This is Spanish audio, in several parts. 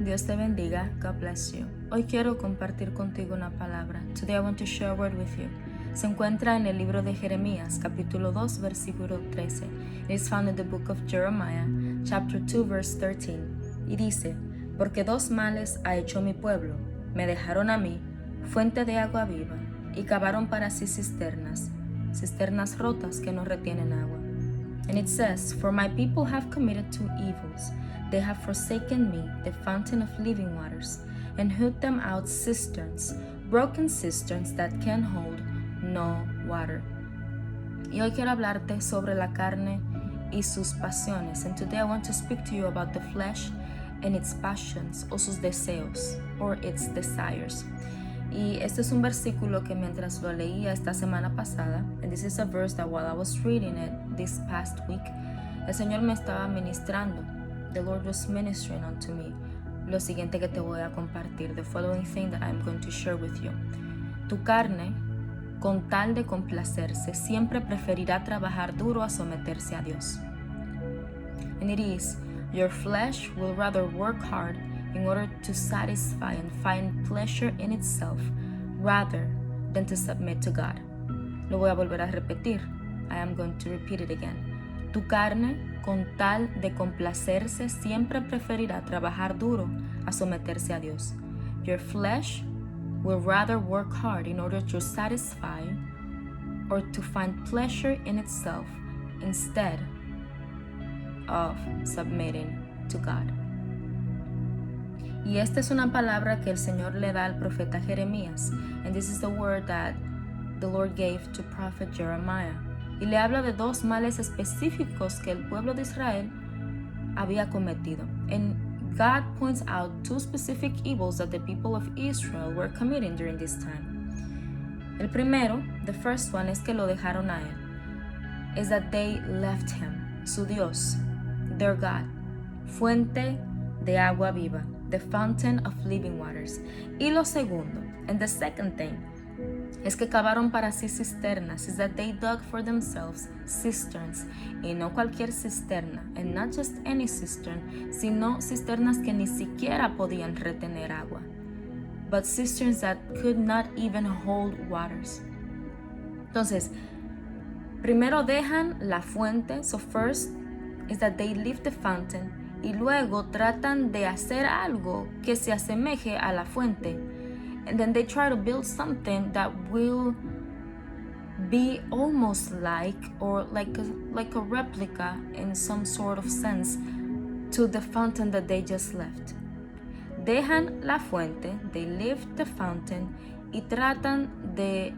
Dios te bendiga. God bless you. Hoy quiero compartir contigo una palabra. Today I want to share a word with you. Se encuentra en el libro de Jeremías, capítulo 2, versículo 13. It is found in the book of Jeremiah, chapter 2, verse 13. Y dice, porque dos males ha hecho mi pueblo. Me dejaron a mí, fuente de agua viva, y cavaron para sí cisternas, cisternas rotas que no retienen agua. And it says, for my people have committed two evils. They have forsaken me, the fountain of living waters, and hewed them out cisterns, broken cisterns that can hold no water. Y hoy quiero hablarte sobre la carne y sus pasiones. And today I want to speak to you about the flesh and its passions, o sus deseos, or its desires. Y este es un versículo que mientras lo leía esta semana pasada, and this is a verse that while I was reading it this past week, el Señor me estaba ministrando. The Lord was ministering unto me. Lo siguiente que te voy a compartir, the following thing that I'm going to share with you. Tu carne, con tal de complacerse, siempre preferirá trabajar duro a someterse a Dios. And it is, your flesh will rather work hard in order to satisfy and find pleasure in itself rather than to submit to God. Lo voy a volver a repetir. I am going to repeat it again. Tu carne, con tal de complacerse, siempre preferirá trabajar duro a someterse a Dios. Your flesh will rather work hard in order to satisfy or to find pleasure in itself instead of submitting to God. Y esta es una palabra que el Señor le da al profeta Jeremías. And this is the word that the Lord gave to prophet Jeremiah. Y le habla de dos males específicos que el pueblo de Israel había cometido. And God points out two specific evils that the people of Israel were committing during this time. El primero, the first one, es que lo dejaron a él. Is that they left him, su Dios, their God, fuente de agua viva, the fountain of living waters. Y lo segundo, and the second thing, es que cavaron para sí cisternas, is that they dug for themselves cisterns, y no cualquier cisterna, and not just any cistern, sino cisternas que ni siquiera podían retener agua, but cisterns that could not even hold waters. Entonces, primero dejan la fuente, so first is that they leave the fountain, y luego tratan de hacer algo que se asemeje a la fuente. And then they try to build something that will be almost like, or like a replica in some sort of sense to the fountain that they just left. Dejan la fuente, they leave the fountain, y tratan de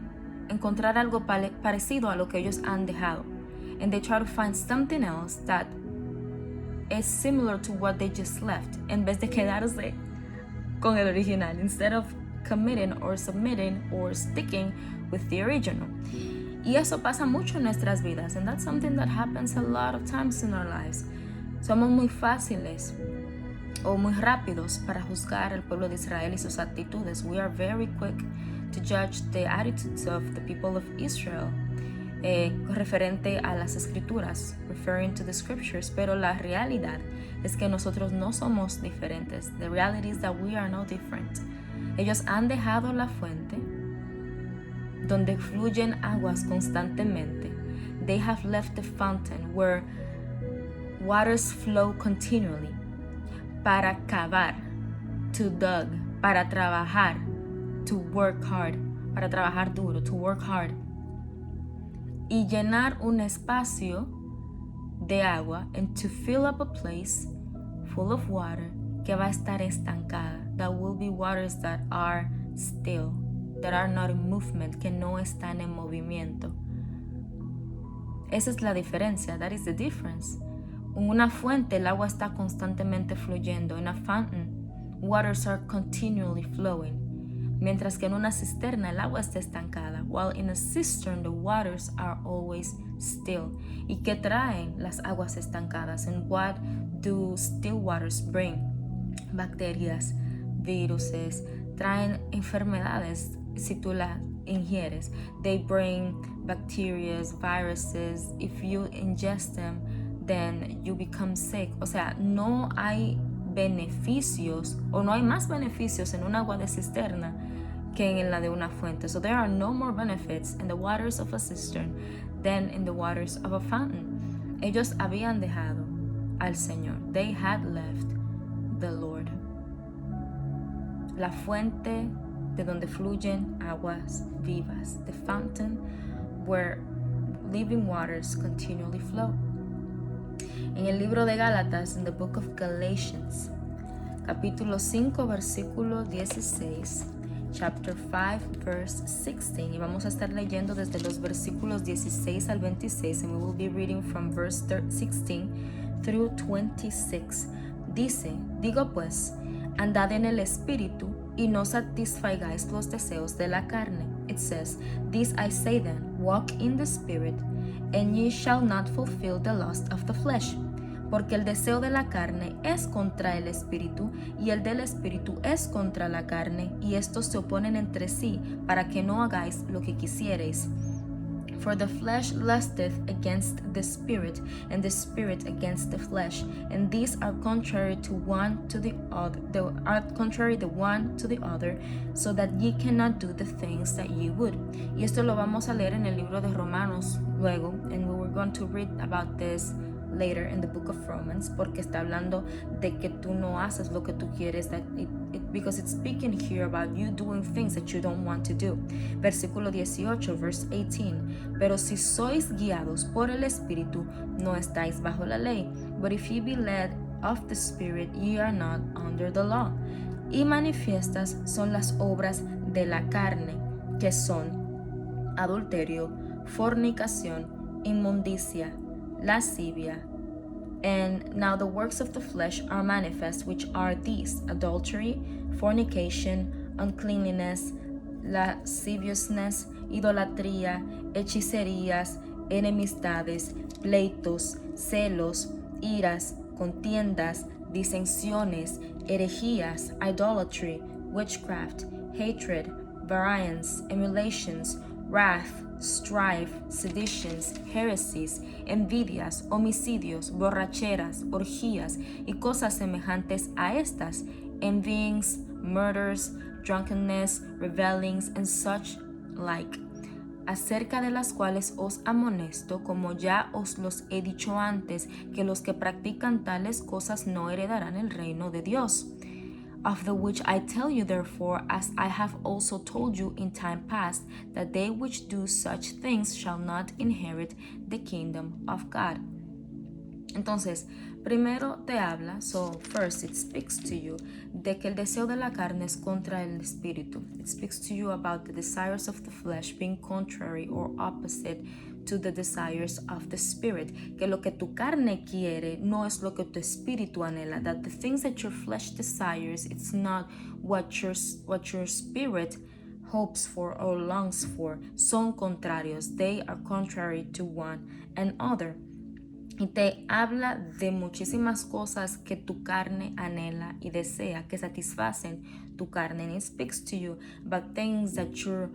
encontrar algo parecido a lo que ellos han dejado. And they try to find something else that is similar to what they just left, en vez de quedarse con el original, instead of committing or submitting or sticking with the original. Y eso pasa mucho en nuestras vidas, and that's something that happens a lot of times in our lives. Somos muy fáciles o muy rápidos para juzgar al pueblo de Israel y sus actitudes. We are very quick to judge the attitudes of the people of Israel referente a las escrituras, referring to the scriptures, pero la realidad es que nosotros no somos diferentes. The reality is that we are no different. Ellos han dejado la fuente donde fluyen aguas constantemente. They have left the fountain where waters flow continually, para cavar, to dug, para trabajar, to work hard, para trabajar duro, to work hard, y llenar un espacio de agua, and to fill up a place full of water que va a estar estancada. That will be waters that are still, that are not in movement, que no están en movimiento. Esa es la diferencia. That is the difference. En una fuente el agua está constantemente fluyendo. In a fountain, waters are continually flowing. Mientras que en una cisterna el agua está estancada. While in a cistern the waters are always still. ¿Y qué traen las aguas estancadas? And what do still waters bring? Bacterias, viruses, traen enfermedades si tú las ingieres. They bring bacteria, viruses. If you ingest them, then you become sick. O sea, no hay beneficios o no hay más beneficios en un agua de cisterna que en la de una fuente. So there are no more benefits in the waters of a cistern than in the waters of a fountain. Ellos habían dejado al Señor. They had left the Lord. La fuente de donde fluyen aguas vivas. The fountain where living waters continually flow. En el libro de Gálatas, in the book of Galatians, capítulo 5, versículo 16, chapter 5, verse 16, y vamos a estar leyendo desde los versículos 16 al 26, and we will be reading from verse 16 through 26. Dice, digo pues, andad en el Espíritu, y no satisfagáis los deseos de la carne. It says, this I say then, walk in the Spirit, and ye shall not fulfill the lust of the flesh. Porque el deseo de la carne es contra el Espíritu, y el del Espíritu es contra la carne, y estos se oponen entre sí, para que no hagáis lo que quisiereis. For the flesh lusteth against the Spirit, and the Spirit against the flesh, and these are contrary to one to the other, so that ye cannot do the things that ye would. Y esto lo vamos a leer en el libro de Romanos luego, and we were going to read about this later in the book of Romans, porque está hablando de que tú no haces lo que tú quieres, because it's speaking here about you doing things that you don't want to do. Versículo 18, verse 18, pero si sois guiados por el Espíritu, no estáis bajo la ley, but if ye be led of the Spirit, ye are not under the law. Y manifiestas son las obras de la carne, que son adulterio, fornicación, inmundicia, lascivia. And now the works of the flesh are manifest, which are these: adultery, fornication, uncleanness, lasciviousness, idolatría, hechicerías, enemistades, pleitos, celos, iras, contiendas, disensiones, herejías, idolatry, witchcraft, hatred, variance, emulations, wrath, strife, seditions, heresies, envidias, homicidios, borracheras, orgías y cosas semejantes a estas, envyings, murders, drunkenness, revellings, and such like, acerca de las cuales os amonesto, como ya os los he dicho antes, que los que practican tales cosas no heredarán el reino de Dios. Of the which I tell you therefore, as I have also told you in time past, that they which do such things shall not inherit the kingdom of God. Entonces, primero te habla, so first it speaks to you, de que el deseo de la carne es contra el espíritu. It speaks to you about the desires of the flesh being contrary or opposite to the desires of the spirit, que lo que tu carne quiere no es lo que tu espíritu anhela, that the things that your flesh desires, it's not what your spirit hopes for or longs for, son contrarios, they are contrary to one another. Y te habla de muchísimas cosas que tu carne anhela y desea, que satisfacen tu carne. And it speaks to you about things that your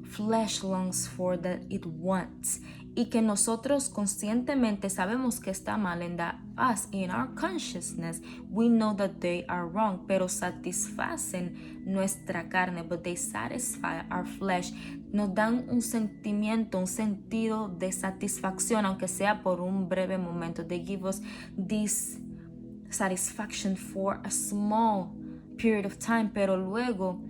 flesh longs for, that it wants, y que nosotros conscientemente sabemos que está mal, and that us in our consciousness we know that they are wrong, pero satisfacen nuestra carne, but they satisfy our flesh, nos dan un sentimiento, un sentido de satisfacción, aunque sea por un breve momento. They give us this satisfaction for a small period of time, pero luego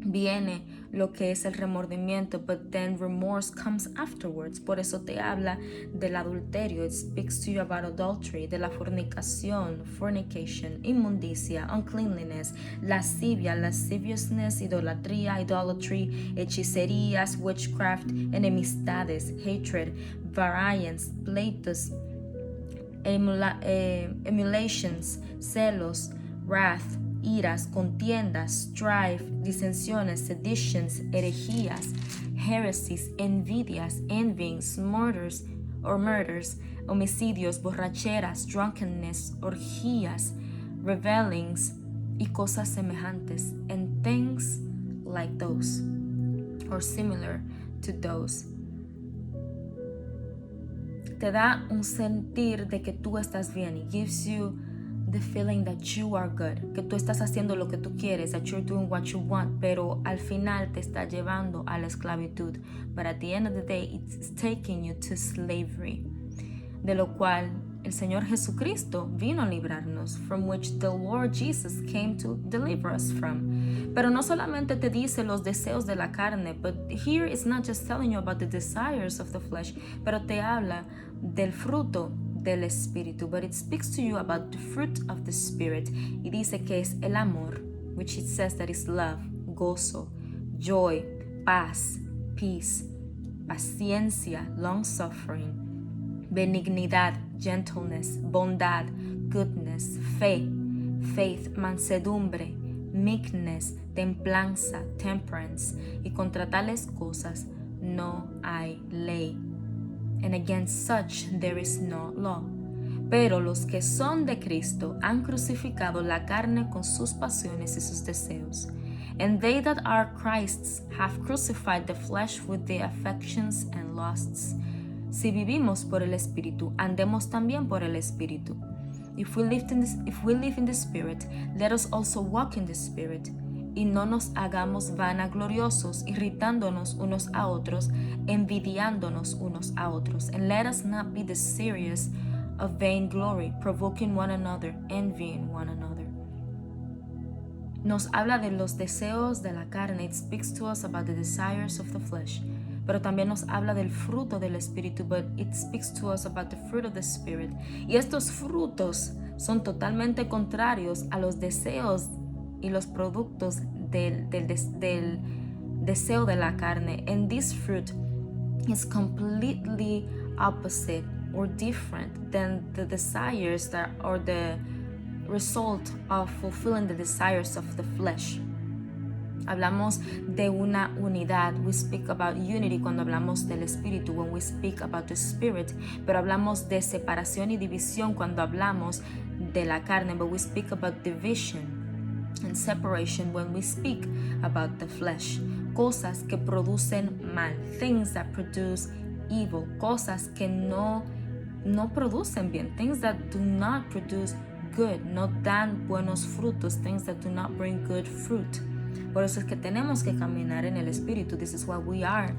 viene lo que es el remordimiento, but then remorse comes afterwards. Por eso te habla del adulterio. It speaks to you about adultery, de la fornicación, fornication, inmundicia, uncleanliness, lascivia, lasciviousness, idolatría, idolatry, hechicerías, witchcraft, enemistades, hatred, variance, pleitos, emulations, celos, wrath, iras, contiendas, strife, disensiones, seditions, herejías, heresies, envidias, envyings, murders, homicidios, borracheras, drunkenness, orgías, revellings y cosas semejantes, and things like those, or similar to those. Te da un sentir de que tú estás bien. It gives you the feeling that you are good, que tú estás haciendo lo que tú quieres, that you're doing what you want, pero al final te está llevando a la esclavitud. But at the end of the day, it's taking you to slavery, de lo cual el Señor Jesucristo vino a librarnos, from which the Lord Jesus came to deliver us from. Pero no solamente te dice los deseos de la carne, but here it's not just telling you about the desires of the flesh, pero te habla del fruto del Espíritu, but it speaks to you about the fruit of the Spirit. Y dice que es el amor, which it says that is love, gozo, joy, paz, peace, paciencia, long-suffering, benignidad, gentleness, bondad, goodness, faith, mansedumbre, meekness, templanza, temperance, y contra tales cosas no hay ley. And against such there is no law. Pero los que son de Cristo han crucificado la carne con sus pasiones y sus deseos. And they that are Christ's have crucified the flesh with the affections and lusts. Si vivimos por el Espíritu, andemos también por el Espíritu. If we live in the Spirit, let us also walk in the Spirit. Y no nos hagamos vanagloriosos, irritándonos unos a otros, envidiándonos unos a otros. And let us not be the serious of vainglory, provoking one another, envying one another. Nos habla de los deseos de la carne. It speaks to us about the desires of the flesh. Pero también nos habla del fruto del Espíritu, but it speaks to us about the fruit of the Spirit. Y estos frutos son totalmente contrarios a los deseos y los productos del deseo de la carne. And this fruit is completely opposite or different than the desires that or the result of fulfilling the desires of the flesh. Hablamos de una unidad. We speak about unity cuando hablamos del Espíritu, when we speak about the Spirit. Pero hablamos de separación y división cuando hablamos de la carne. But we speak about division and separation when we speak about the flesh. Cosas que producen mal. Things that produce evil. Cosas que no producen bien. Things that do not produce good. No dan buenos frutos. Things that do not bring good fruit. Por eso es que tenemos que caminar en el Espíritu. This is why we are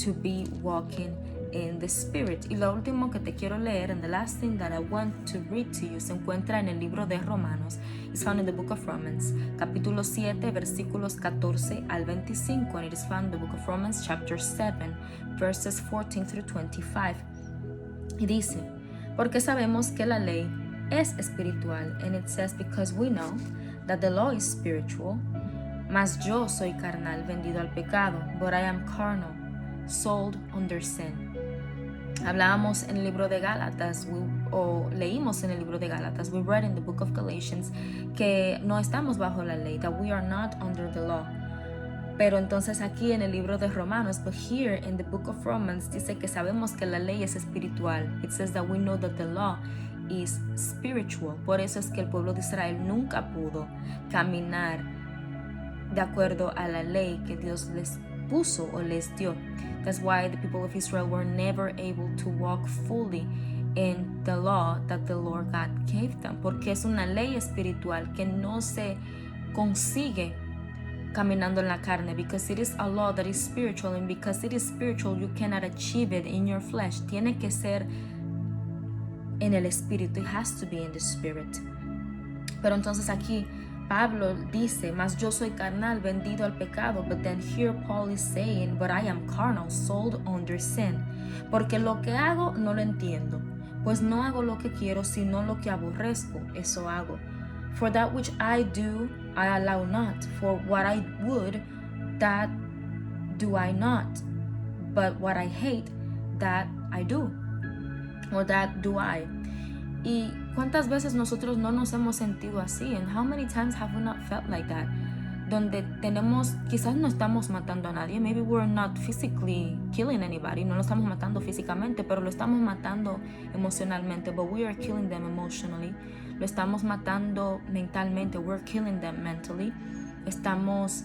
to be walking in the Spirit. Y lo último que te quiero leer, and the last thing that I want to read to you, se encuentra en el libro de Romanos. It's found in the book of Romans, capítulo 7, versículos 14 al 25. And it is found in the book of Romans, chapter 7, verses 14 through 25. Y dice, porque sabemos que la ley es espiritual. And it says, because we know that the law is spiritual, mas yo soy carnal, vendido al pecado, but I am carnal, sold under sin. Hablábamos en el libro de Gálatas, leímos en el libro de Gálatas, we read in the book of Galatians, que no estamos bajo la ley, that we are not under the law. Pero entonces aquí en el libro de Romanos, but here in the book of Romans, dice que sabemos que la ley es espiritual. It says that we know that the law is spiritual. Por eso es que el pueblo de Israel nunca pudo caminar de acuerdo a la ley que Dios les puso o les dio. That's why the people of Israel were never able to walk fully in the law that the Lord God gave them. Porque es una ley espiritual que no se consigue caminando en la carne. Because it is a law that is spiritual, and because it is spiritual, you cannot achieve it in your flesh. Tiene que ser en el Espíritu. It has to be in the Spirit. Pero entonces aquí Pablo dice, mas yo soy carnal, vendido al pecado. But then here Paul is saying, but I am carnal, sold under sin. Porque lo que hago no lo entiendo, pues no hago lo que quiero, sino lo que aborrezco, eso hago. For that which I do, I allow not. For what I would, that do I not. But what I hate, that I do. Or that do I. Y cuántas veces nosotros no nos hemos sentido así, and how many times have we not felt like that, donde quizás no estamos matando a nadie, maybe we're not physically killing anybody, no lo estamos matando físicamente, pero lo estamos matando emocionalmente, but we are killing them emotionally, lo estamos matando mentalmente, we're killing them mentally, estamos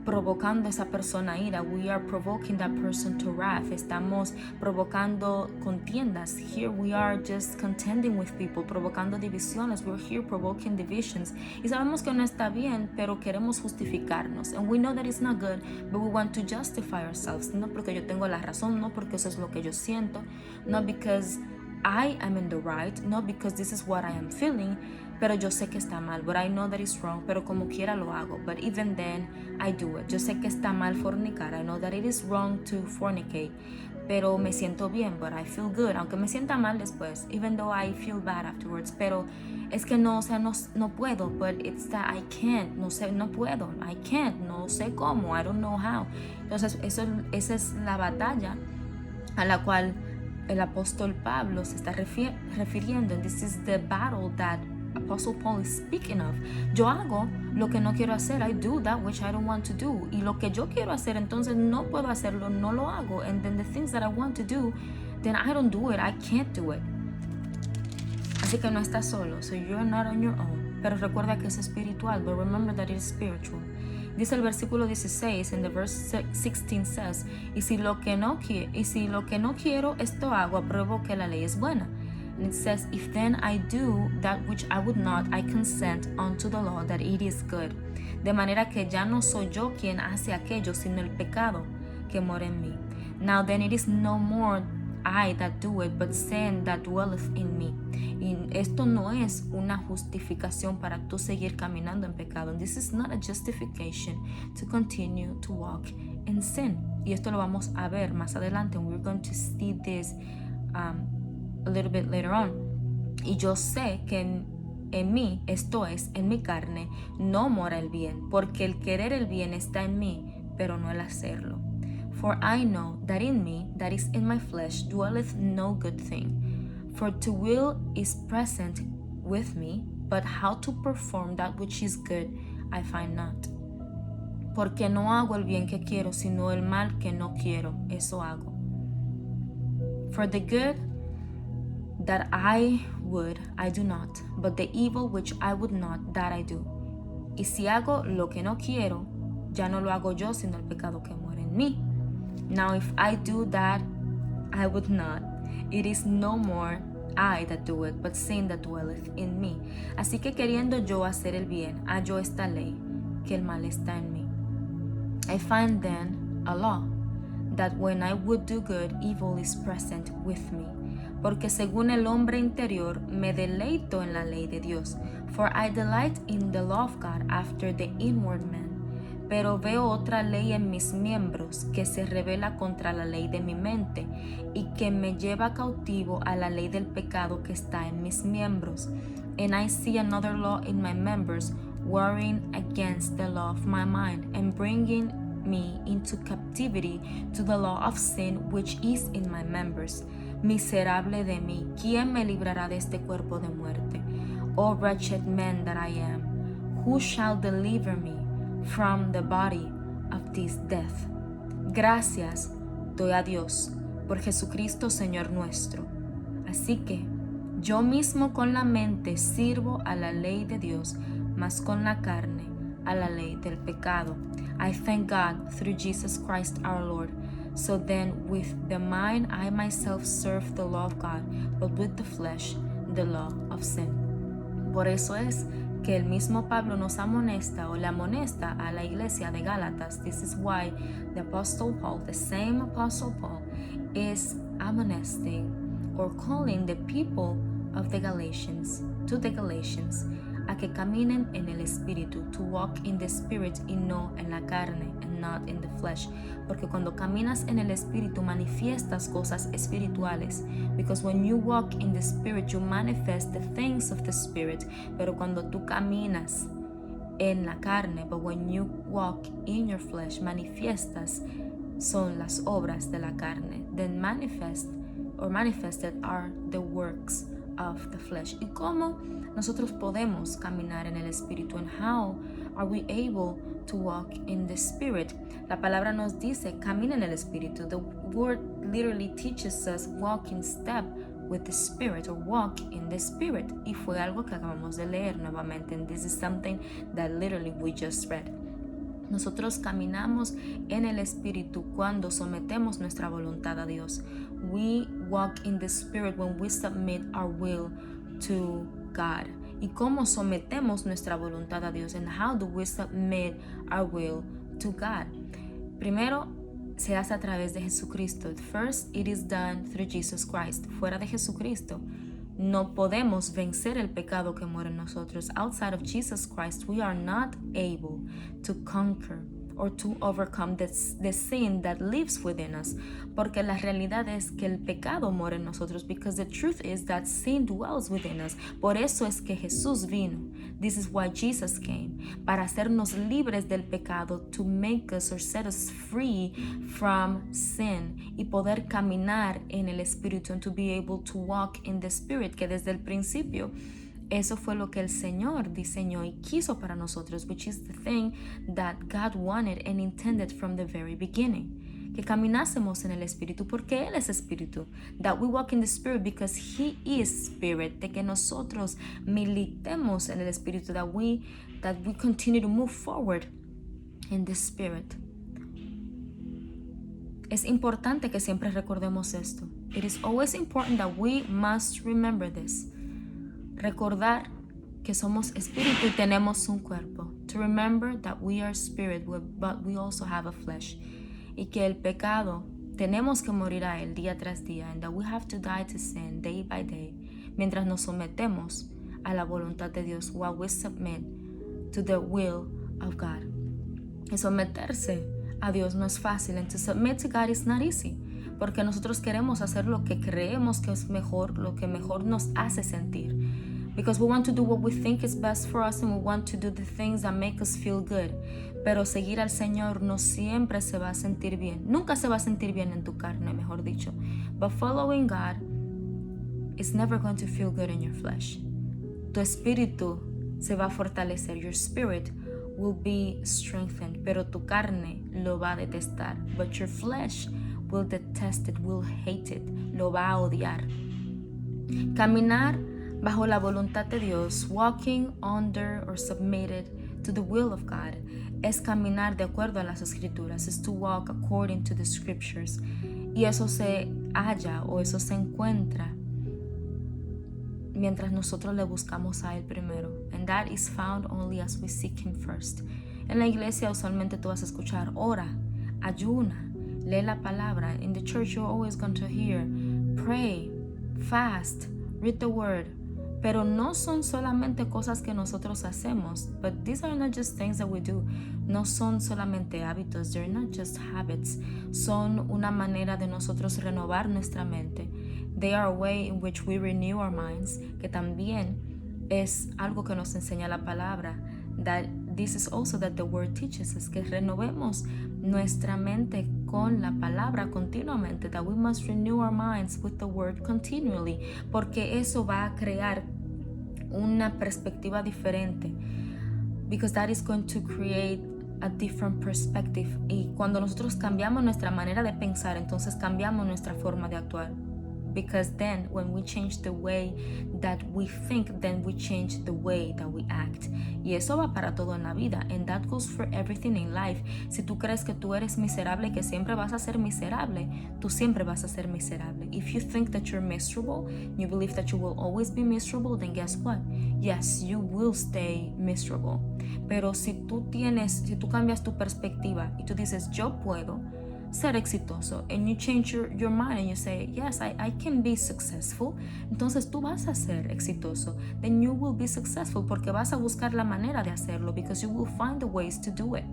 provocando a esa persona a ira. We are provoking that person to wrath. Estamos provocando contiendas. Here we are just contending with people, provocando divisiones. We're here provoking divisions. Y sabemos que no está bien, pero queremos justificarnos. And we know that it's not good, but we want to justify ourselves. No porque yo tengo la razón, no porque eso es lo que yo siento, not because I am in the right, not because this is what I am feeling, pero yo sé que está mal, but I know that it's wrong, pero como quiera lo hago, but even then I do it. Yo sé que está mal fornicar, I know that it is wrong to fornicate, pero me siento bien, but I feel good, aunque me sienta mal después, even though I feel bad afterwards, pero es que no, o sea, no puedo, but it's that I can't, no sé, no puedo, I can't, no sé cómo, I don't know how. Entonces esa es la batalla a la cual el apóstol Pablo se está refiriendo. This is the battle that Apostle Paul is speaking of. Yo hago lo que no quiero hacer. I do that which I don't want to do. Y lo que yo quiero hacer, entonces no puedo hacerlo, no lo hago. And then the things that I want to do, then I don't do it. I can't do it. Así que no estás solo. So you're not on your own. Pero recuerda que es espiritual. But remember that it is spiritual. Dice el versículo 16, and the verse 16 says, y si lo que no quiero, esto hago, apruebo que la ley es buena. And it says, if then I do that which I would not, I consent unto the law that it is good. De manera que ya no soy yo quien hace aquello, sino el pecado que mora en mí. Now then it is no more I that do it, but sin that dwelleth in me. Y esto no es una justificación para tú seguir caminando en pecado. And this is not a justification to continue to walk in sin. Y esto lo vamos a ver más adelante. And we're going to see this a little bit later on. Y yo sé que en mí, esto es, en mi carne, no mora el bien, porque el querer el bien está en mí, pero no el hacerlo. For I know that in me, that is in my flesh, dwelleth no good thing. For to will is present with me, but how to perform that which is good, I find not. Porque no hago el bien que quiero, sino el mal que no quiero, eso hago. For the good that I would, I do not, but the evil which I would not, that I do. Y si hago lo que no quiero, ya no lo hago yo, sino el pecado que muere en mí. Now if I do that I would not, it is no more I that do it, but sin that dwelleth in me. Así que queriendo yo hacer el bien, hallo esta ley, que el mal está en mí. I find then a law, that when I would do good, evil is present with me. Porque según el hombre interior, me deleito en la ley de Dios. For I delight in the law of God after the inward man. Pero veo otra ley en mis miembros que se rebela contra la ley de mi mente y que me lleva cautivo a la ley del pecado que está en mis miembros. And I see another law in my members, warring against the law of my mind and bringing me into captivity to the law of sin which is in my members. Miserable de mí, ¿quién me librará de este cuerpo de muerte? Oh wretched man that I am, who shall deliver me from the body of this death? Gracias doy a Dios por Jesucristo Señor nuestro. Así que yo mismo con la mente sirvo a la ley de Dios, mas con la carne a la ley del pecado. I thank God through Jesus Christ our Lord. So then with the mind I myself serve the law of God, but with the flesh the law of sin. Por eso es que el mismo Pablo nos amonesta o le amonesta a la iglesia de Gálatas. This is why the Apostle Paul, the same Apostle Paul, is amonesting or calling the people of the Galatians, to the Galatians, a que caminen en el Espíritu, to walk in the Spirit y no en la carne, and not in the flesh. Porque cuando caminas en el Espíritu manifiestas cosas espirituales. Because when you walk in the Spirit, you manifest the things of the Spirit. Pero cuando tú caminas en la carne, but when you walk in your flesh, manifiestas son las obras de la carne. Then manifested are the works of the flesh. ¿Y cómo nosotros podemos caminar en el Espíritu? And how are we able to walk in the Spirit? La palabra nos dice, camina en el Espíritu. The word literally teaches us walk in step with the Spirit, or walk in the Spirit. Y fue algo que acabamos de leer nuevamente. And this is something that literally we just read. Nosotros caminamos en el Espíritu cuando sometemos nuestra voluntad a Dios. We walk in the Spirit when we submit our will to God. ¿Y cómo sometemos nuestra voluntad a Dios? And how do we submit our will to God? Primero, se hace a través de Jesucristo. First, it is done through Jesus Christ. Fuera de Jesucristo, no podemos vencer el pecado que muere en nosotros. Outside of Jesus Christ, we are not able to conquer or to overcome the sin that lives within us. Porque la realidad es que el pecado muere en nosotros. Because the truth is that sin dwells within us. Por eso es que Jesús vino. This is why Jesus came. Para hacernos libres del pecado. To make us or set us free from sin. Y poder caminar en el Espíritu. And to be able to walk in the Spirit. Que desde el principio, eso fue lo que el Señor diseñó y quiso para nosotros, which is the thing that God wanted and intended from the very beginning. Que caminásemos en el Espíritu, porque Él es Espíritu. That we walk in the Spirit because He is Spirit. De que nosotros militemos en el Espíritu. That we continue to move forward in the Spirit. Es importante que siempre recordemos esto. It is always important that we must remember this. Recordar que somos espíritu y tenemos un cuerpo. To remember that we are spirit, but we also have a flesh. Y que el pecado tenemos que morir a él día tras día. And that we have to die to sin day by day. Mientras nos sometemos a la voluntad de Dios. While we submit to the will of God. Y someterse a Dios no es fácil. And to submit to God is not easy. Porque nosotros queremos hacer lo que creemos que es mejor, lo que mejor nos hace sentir. Because we want to do what we think is best for us and we want to do the things that make us feel good. Pero seguir al Señor no siempre se va a sentir bien. Nunca se va a sentir bien en tu carne, mejor dicho. But following God is never going to feel good in your flesh. Tu espíritu se va a fortalecer. Your spirit will be strengthened. Pero tu carne lo va a detestar. But your flesh will detest it, will hate it, lo va a odiar. Caminar bajo la voluntad de Dios, walking under or submitted to the will of God, es caminar de acuerdo a las escrituras, is to walk according to the scriptures. Y eso se halla o eso se encuentra mientras nosotros le buscamos a Él primero. And that is found only as we seek Him first. En la iglesia usualmente tú vas a escuchar, ora, ayuna, lee la palabra. In the church you're always going to hear, pray, fast, read the word. Pero no son solamente cosas que nosotros hacemos. But these are not just things that we do. No son solamente hábitos. They're not just habits. Son una manera de nosotros renovar nuestra mente. They are a way in which we renew our minds. Que también es algo que nos enseña la palabra. That this is also that the word teaches us. Que renovemos nuestra mente con la palabra continuamente. That we must renew our minds with the word continually. Porque eso va a crear una perspectiva diferente. Because that is going to create a different perspective. Y cuando nosotros cambiamos nuestra manera de pensar, entonces cambiamos nuestra forma de actuar. Because then when we change the way that we think, then we change the way that we act. Y eso va para todo en la vida. And that goes for everything in life. Si tú crees que tú eres miserable, que siempre vas a ser miserable, tú siempre vas a ser miserable. If you think that you're miserable, you believe that you will always be miserable, then guess what? Yes, you will stay miserable. Pero si tú cambias tu perspectiva y tú dices, yo puedo ser exitoso, and you change your mind and you say, yes, I can be successful, entonces tú vas a ser exitoso. Then you will be successful porque vas a buscar la manera de hacerlo, because you will find the ways to do it.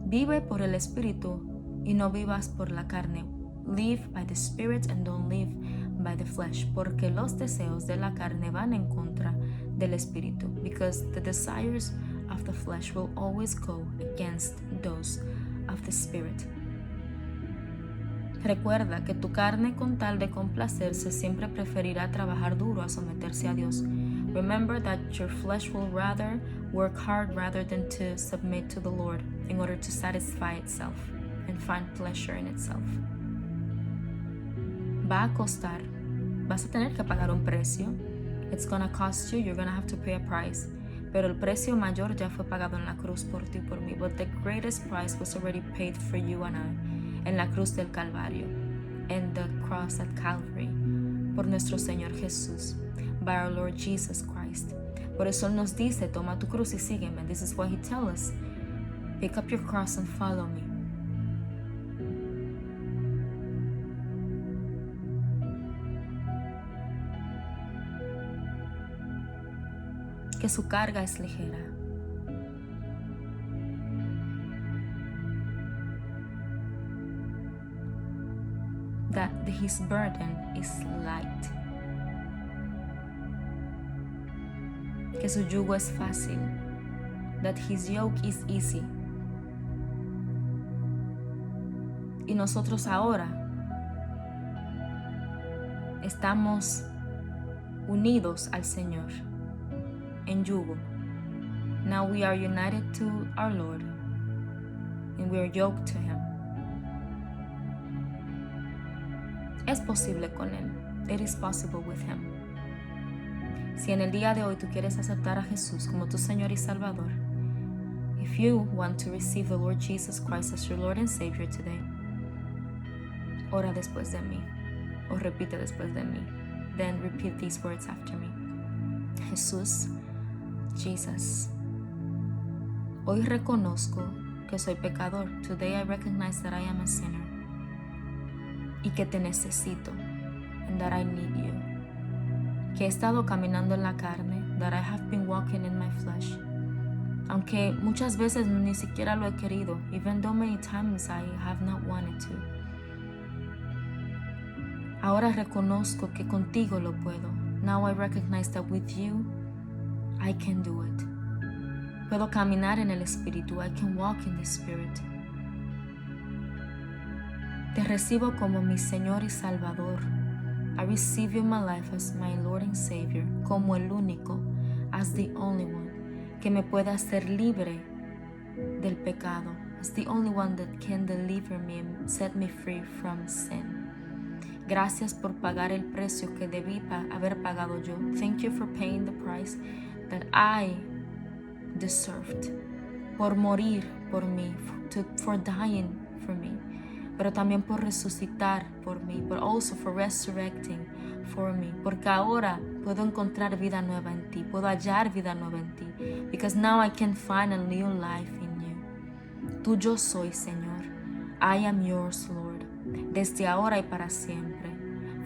Vive por el Espíritu y no vivas por la carne. Live by the Spirit and don't live by the flesh, porque los deseos de la carne van en contra del Espíritu, because the desires of the flesh will always go against those of the Spirit. Recuerda que tu carne, con tal de complacerse, siempre preferirá trabajar duro a someterse a Dios. Remember that your flesh will rather work hard rather than to submit to the Lord in order to satisfy itself and find pleasure in itself. Va a costar. Vas a tener que pagar un precio. It's gonna cost you. You're gonna have to pay a price. pero el precio mayor ya fue pagado en la cruz por ti y por mí. But the greatest price was already paid for you and I, en la cruz del Calvario, en the cross at Calvary, por nuestro Señor Jesús, by our Lord Jesus Christ. Por eso Él nos dice, toma tu cruz y sígueme. This is what He tells us. Pick up your cross and follow me. Que su carga es ligera. That His burden is light. Que su yugo es fácil. That His yoke is easy. Y nosotros ahora estamos unidos al Señor en yugo. Now we are united to our Lord and we are yoked to Him. Es posible con Él. It is possible with Him. Si en el día de hoy tú quieres aceptar a Jesús como tu Señor y Salvador, if you want to receive the Lord Jesus Christ as your Lord and Savior today, ora después de mí, o repite después de mí. Then repeat these words after me. Jesús, Jesus, hoy reconozco que soy pecador. Today I recognize that I am a sinner. Y que te necesito. And that I need you. Que he estado caminando en la carne. That I have been walking in my flesh. Aunque muchas veces ni siquiera lo he querido. Even though many times I have not wanted to. Ahora reconozco que contigo lo puedo. Now I recognize that with you, I can do it. Puedo caminar en el Espíritu. I can walk in the Spirit. Te recibo como mi Señor y Salvador. I receive you in my life as my Lord and Savior, como el único, as the only one, que me puede hacer libre del pecado, as the only one that can deliver me and set me free from sin. Gracias por pagar el precio que debí haber pagado yo. Thank you for paying the price that I deserved. Por morir por mí, for dying for me. Pero también por resucitar por mí, but also for resurrecting for me. Porque ahora puedo encontrar vida nueva en ti, puedo hallar vida nueva en ti. Because now I can find a new life in you. Tuyo soy, Señor. I am yours, Lord. Desde ahora y para siempre.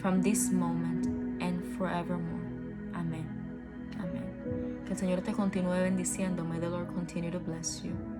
From this moment and forevermore. Amén. Amén. Que el Señor te continúe bendiciendo. May the Lord continue to bless you.